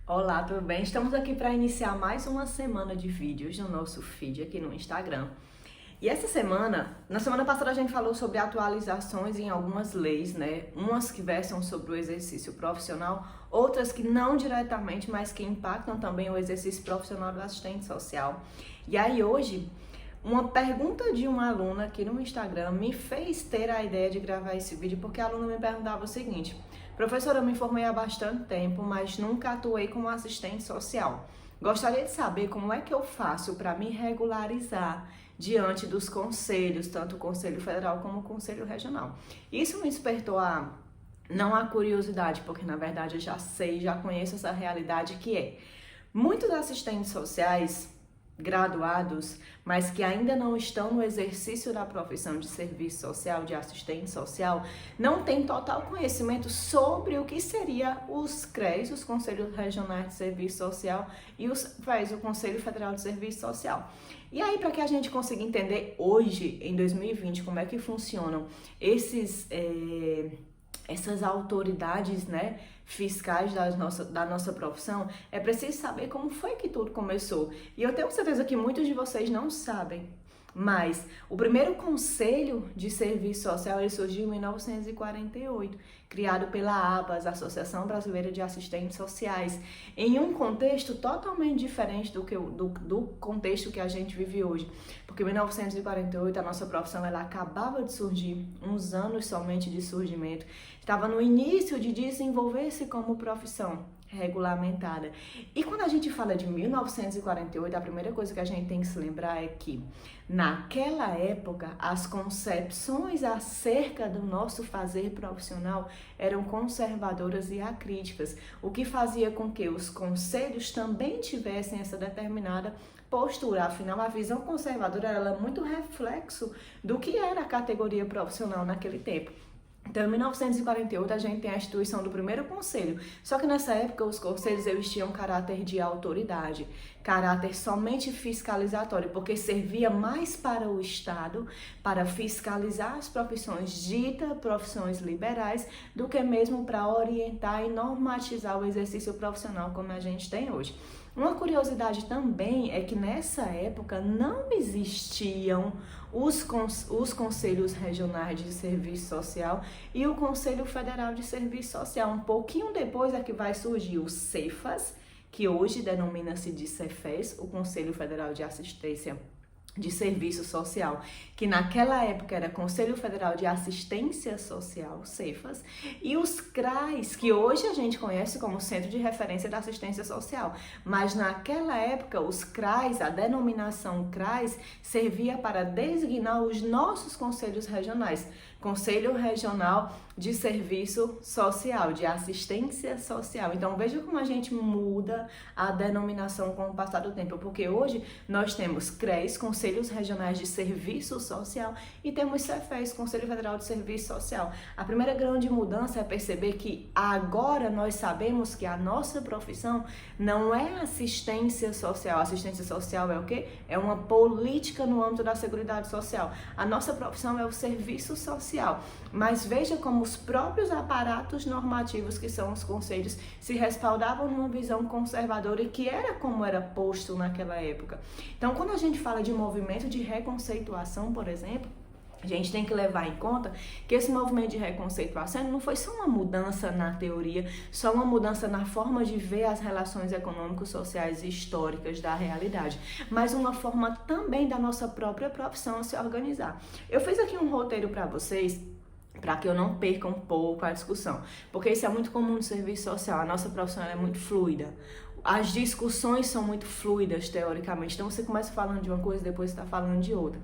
Olá, tudo bem? Estamos aqui para iniciar mais uma semana de vídeos no nosso feed aqui no Instagram. E essa semana, na semana passada a gente falou sobre atualizações em algumas leis, né? Umas que versam sobre o exercício profissional, outras que não diretamente, mas que impactam também o exercício profissional do assistente social. E aí hoje, uma pergunta de uma aluna aqui no Instagram me fez ter a ideia de gravar esse vídeo, porque a aluna me perguntava o seguinte: professora, eu me formei há bastante tempo, mas nunca atuei como assistente social. Gostaria de saber como é que eu faço para me regularizar diante dos conselhos, tanto o Conselho Federal como o Conselho Regional. Isso me despertou não a curiosidade, porque na verdade eu já sei, já conheço essa realidade que é muitos assistentes sociais graduados, mas que ainda não estão no exercício da profissão de serviço social, de assistente social, não têm total conhecimento sobre o que seria os CRES, os Conselhos Regionais de Serviço Social, e o Conselho Federal de Serviço Social. E aí, para que a gente consiga entender hoje, em 2020, como é que funcionam essas autoridades, né, fiscais da nossa profissão, é preciso saber como foi que tudo começou. E eu tenho certeza que muitos de vocês não sabem, mas o primeiro Conselho de Serviço Social ele surgiu em 1948, criado pela ABAS, Associação Brasileira de Assistentes Sociais, em um contexto totalmente diferente do contexto que a gente vive hoje. Porque em 1948 a nossa profissão ela acabava de surgir, uns anos somente de surgimento, estava no início de desenvolver-se como profissão regulamentada. E quando a gente fala de 1948, a primeira coisa que a gente tem que se lembrar é que naquela época as concepções acerca do nosso fazer profissional eram conservadoras e acríticas, o que fazia com que os conselhos também tivessem essa determinada postura. Afinal, a visão conservadora era muito reflexo do que era a categoria profissional naquele tempo. Então, em 1948, a gente tem a instituição do primeiro conselho. Só que nessa época, os conselhos eles tinham caráter de autoridade, caráter somente fiscalizatório, porque servia mais para o Estado, para fiscalizar as profissões ditas profissões liberais, do que mesmo para orientar e normatizar o exercício profissional como a gente tem hoje. Uma curiosidade também é que nessa época não existiam os conselhos regionais de serviço social e o Conselho Federal de Serviço Social. Um pouquinho depois é que vai surgir o Cefas, que hoje denomina-se de Cefes, o Conselho Federal de Assistência de Serviço Social, que naquela época era Conselho Federal de Assistência Social, Cefas, e os CRAs, que hoje a gente conhece como Centro de Referência da Assistência Social, mas naquela época os CRAs, a denominação CRAs, servia para designar os nossos conselhos regionais, Conselho Regional de Serviço Social, de Assistência Social. Então veja como a gente muda a denominação com o passar do tempo, porque hoje nós temos CRES, Conselhos Regionais de Serviço Social, e temos CEFES, Conselho Federal de Serviço Social. A primeira grande mudança é perceber que agora nós sabemos que a nossa profissão não é assistência social. Assistência social é o quê? É uma política no âmbito da Seguridade Social. A nossa profissão é o serviço social. Mas veja como os próprios aparatos normativos, que são os conselhos, se respaldavam numa visão conservadora e que era como era posto naquela época. Então, quando a gente fala de movimento de reconceituação, por exemplo, a gente tem que levar em conta que esse movimento de reconceituação não foi só uma mudança na teoria, só uma mudança na forma de ver as relações econômicos, sociais e históricas da realidade, mas uma forma também da nossa própria profissão a se organizar. Eu fiz aqui um roteiro para vocês, para que eu não perca um pouco a discussão, porque isso é muito comum no serviço social, a nossa profissão é muito fluida. As discussões são muito fluidas, teoricamente, então você começa falando de uma coisa e depois está falando de outra.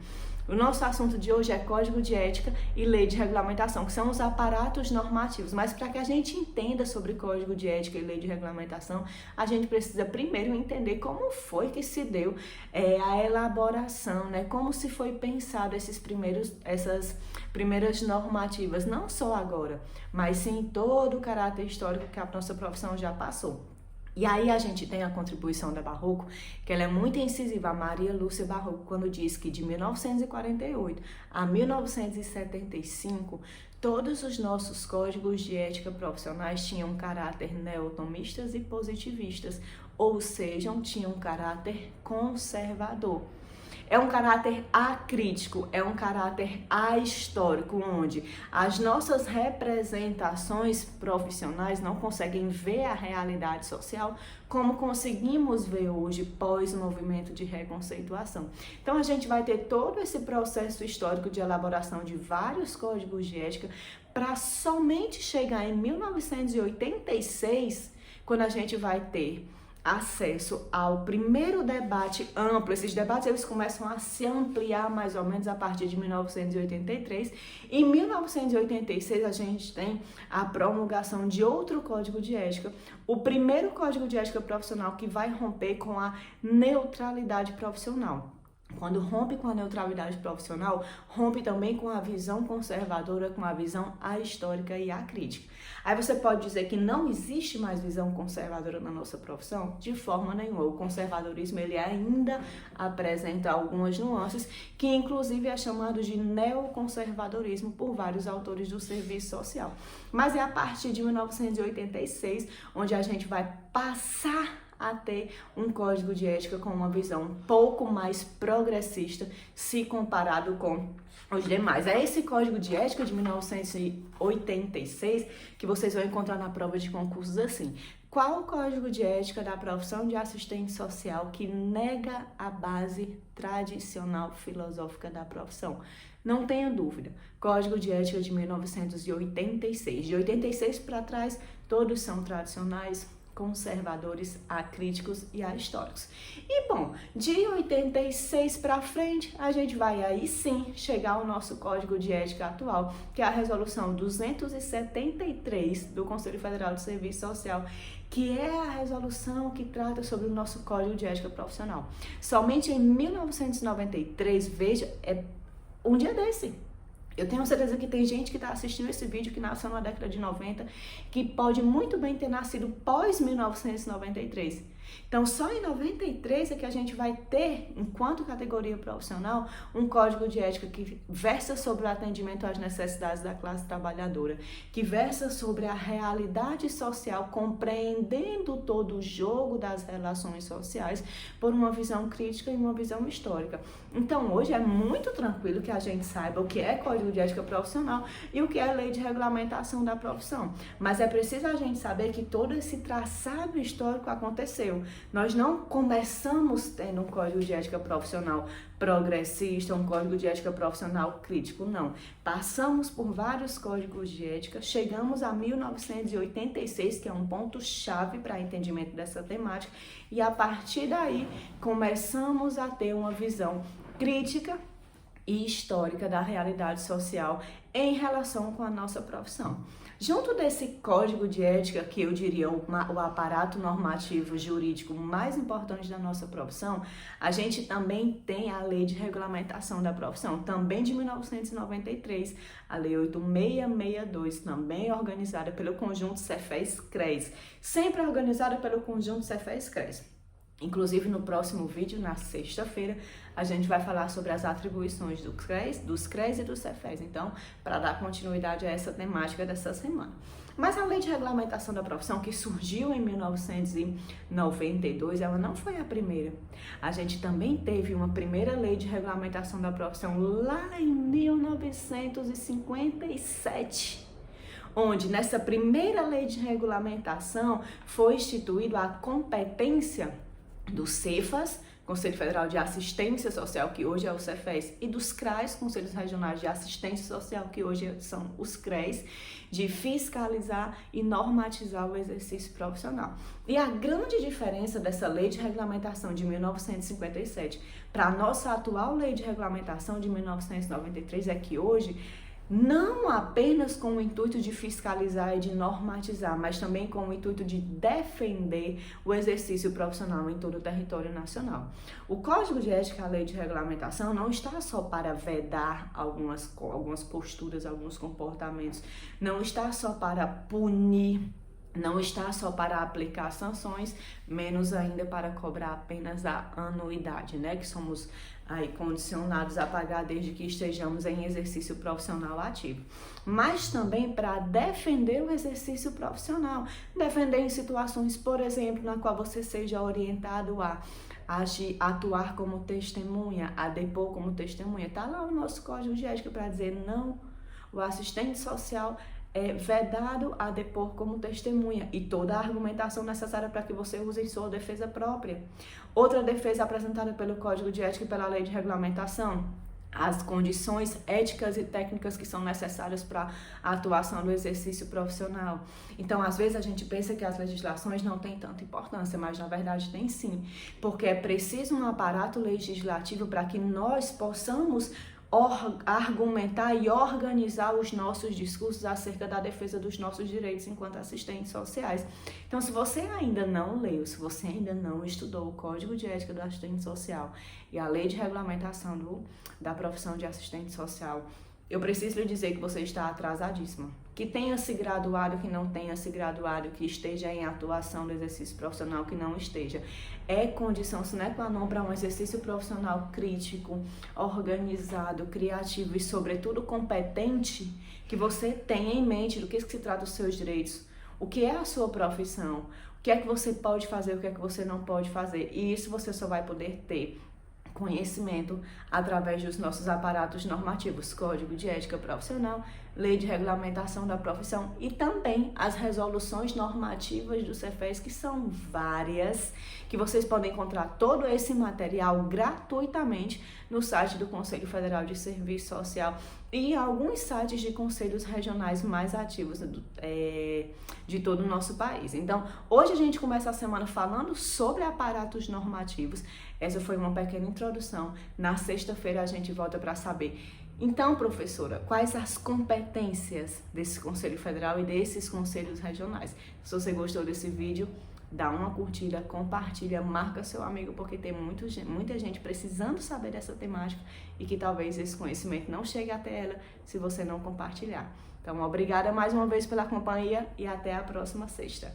O nosso assunto de hoje é Código de Ética e Lei de Regulamentação, que são os aparatos normativos. Mas para que a gente entenda sobre Código de Ética e Lei de Regulamentação, a gente precisa primeiro entender como foi que se deu a elaboração, né? Como se foi pensado essas primeiras normativas, não só agora, mas sim todo o caráter histórico que a nossa profissão já passou. E aí a gente tem a contribuição da Barroco, que ela é muito incisiva, a Maria Lúcia Barroco, quando diz que de 1948 a 1975, Todos os nossos códigos de ética profissionais tinham caráter neotomistas e positivistas, ou seja, tinham caráter conservador. É um caráter acrítico, é um caráter ahistórico, onde as nossas representações profissionais não conseguem ver a realidade social como conseguimos ver hoje pós-movimento de reconceituação. Então a gente vai ter todo esse processo histórico de elaboração de vários códigos de ética para somente chegar em 1986, quando a gente vai ter acesso ao primeiro debate amplo. Esses debates eles começam a se ampliar mais ou menos a partir de 1983. Em 1986 a gente tem a promulgação de outro código de ética, o primeiro código de ética profissional que vai romper com a neutralidade profissional. Quando rompe com a neutralidade profissional, rompe também com a visão conservadora, com a visão ahistórica e acrítica. Aí você pode dizer que não existe mais visão conservadora na nossa profissão? De forma nenhuma. O conservadorismo ele ainda apresenta algumas nuances, que inclusive é chamado de neoconservadorismo por vários autores do serviço social. Mas é a partir de 1986 onde a gente vai passar a ter um código de ética com uma visão um pouco mais progressista se comparado com os demais. É esse código de ética de 1986 que vocês vão encontrar na prova de concursos assim. Qual o código de ética da profissão de assistente social que nega a base tradicional filosófica da profissão? Não tenha dúvida. Código de ética de 1986. De 86 para trás, todos são tradicionais, conservadores, acríticos e ahistóricos. E bom, de 86 para frente, a gente vai aí sim chegar ao nosso código de ética atual, que é a resolução 273 do Conselho Federal de Serviço Social, que é a resolução que trata sobre o nosso código de ética profissional. Somente em 1993, veja, é um dia desse. Eu tenho certeza que tem gente que está assistindo esse vídeo que nasceu na década de 90, que pode muito bem ter nascido pós 1993. Então, só em 93 é que a gente vai ter, enquanto categoria profissional, um código de ética que versa sobre o atendimento às necessidades da classe trabalhadora, que versa sobre a realidade social, compreendendo todo o jogo das relações sociais por uma visão crítica e uma visão histórica. Então, hoje é muito tranquilo que a gente saiba o que é código de ética profissional e o que é lei de regulamentação da profissão. Mas é preciso a gente saber que todo esse traçado histórico aconteceu. Nós não começamos tendo um código de ética profissional progressista, um código de ética profissional crítico, não. Passamos por vários códigos de ética, chegamos a 1986, que é um ponto-chave para entendimento dessa temática, e a partir daí começamos a ter uma visão crítica e histórica da realidade social em relação com a nossa profissão. Junto desse código de ética, que eu diria o aparato normativo jurídico mais importante da nossa profissão, a gente também tem a Lei de Regulamentação da Profissão, também de 1993, a Lei 8662, também organizada pelo Conjunto Cefez-CRES, sempre organizada pelo Conjunto Cefez-CRES. Inclusive, no próximo vídeo, na sexta-feira, a gente vai falar sobre as atribuições dos CRES e do Cefez. Então, para dar continuidade a essa temática dessa semana. Mas a Lei de Regulamentação da Profissão, que surgiu em 1992, ela não foi a primeira. A gente também teve uma primeira Lei de Regulamentação da Profissão lá em 1957. Onde nessa primeira Lei de Regulamentação foi instituída a competência do Cefas, Conselho Federal de Assistência Social, que hoje é o Cefez, e dos CRAs, Conselhos Regionais de Assistência Social, que hoje são os CREs, de fiscalizar e normatizar o exercício profissional. E a grande diferença dessa Lei de Regulamentação de 1957 para a nossa atual Lei de Regulamentação de 1993 é que hoje, não apenas com o intuito de fiscalizar e de normatizar, mas também com o intuito de defender o exercício profissional em todo o território nacional. O Código de Ética, a Lei de Regulamentação, não está só para vedar algumas posturas, alguns comportamentos, não está só para punir não está só para aplicar sanções, menos ainda para cobrar apenas a anuidade, né? Que somos aí condicionados a pagar desde que estejamos em exercício profissional ativo. Mas também para defender o exercício profissional, defender em situações, por exemplo, na qual você seja orientado a atuar como testemunha, a depor como testemunha. Tá lá o nosso código de ética para dizer não, o assistente social é vedado a depor como testemunha e toda a argumentação necessária para que você use em sua defesa própria. Outra defesa apresentada pelo Código de Ética e pela Lei de Regulamentação, as condições éticas e técnicas que são necessárias para a atuação do exercício profissional. Então, às vezes a gente pensa que as legislações não têm tanta importância, mas na verdade tem sim, porque é preciso um aparato legislativo para que nós possamos argumentar e organizar os nossos discursos acerca da defesa dos nossos direitos enquanto assistentes sociais. Então, se você ainda não leu, se você ainda não estudou o Código de Ética do Assistente Social e a Lei de Regulamentação da profissão de assistente social, eu preciso lhe dizer que você está atrasadíssima. Que tenha se graduado, que não tenha se graduado, que esteja em atuação do exercício profissional, que não esteja. É condição sine qua non para um exercício profissional crítico, organizado, criativo e, sobretudo, competente, que você tenha em mente do que se trata os seus direitos, o que é a sua profissão, o que é que você pode fazer, o que é que você não pode fazer. E isso você só vai poder ter conhecimento através dos nossos aparatos normativos, Código de Ética Profissional, Lei de Regulamentação da Profissão e também as resoluções normativas do Cefes, que são várias, que vocês podem encontrar todo esse material gratuitamente no site do Conselho Federal de Serviço Social e alguns sites de conselhos regionais mais ativos de todo o nosso país. Então, hoje a gente começa a semana falando sobre aparatos normativos. Essa foi uma pequena introdução. Na sexta-feira a gente volta para saber. Então, professora, quais as competências desse Conselho Federal e desses conselhos regionais? Se você gostou desse vídeo, dá uma curtida, compartilha, marca seu amigo, porque tem muita gente precisando saber dessa temática e que talvez esse conhecimento não chegue até ela se você não compartilhar. Então, obrigada mais uma vez pela companhia e até a próxima sexta.